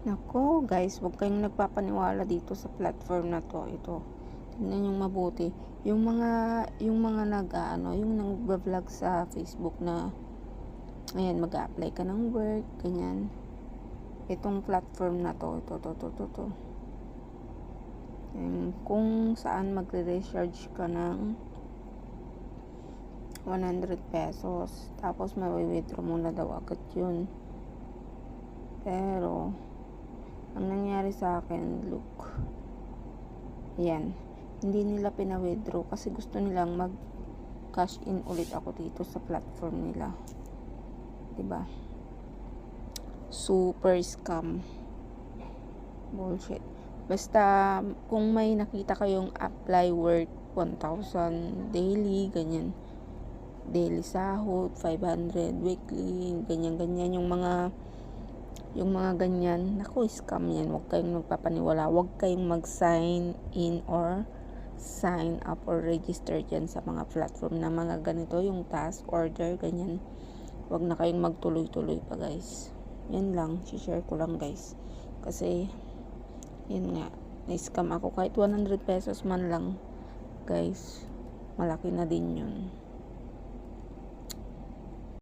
Nako guys, huwag kayong nagpapaniwala dito sa platform na to. Ito, tingnan yung mabuti. Yung mga yung nagba-vlog sa Facebook na, ayan, mag-a-apply ka ng work, ganyan. Itong platform na to, ito. Kung saan magre-recharge ka ng 100 pesos. Tapos, mawi-withdraw mo na daw agad yun. Pero, ang nangyari sa akin, look, ayan, hindi nila pina-withdraw kasi gusto nilang mag-cash in ulit ako dito sa platform nila. Diba? Super scam. Bullshit. Basta, kung may nakita kayong apply worth 1,000 daily, ganyan, daily sahod, 500 weekly, ganyan, yung mga ganyan, naku, scam yan. Huwag kayong magpapaniwala. Huwag kayong mag-sign in or sign up or register dyan sa mga platform na mga ganito, yung task order, ganyan. Huwag na kayong magtuloy-tuloy pa, guys. Yan lang, share ko lang, guys. Kasi, yun nga, na-scam ako. Kahit 100 pesos man lang, guys, malaki na din yun.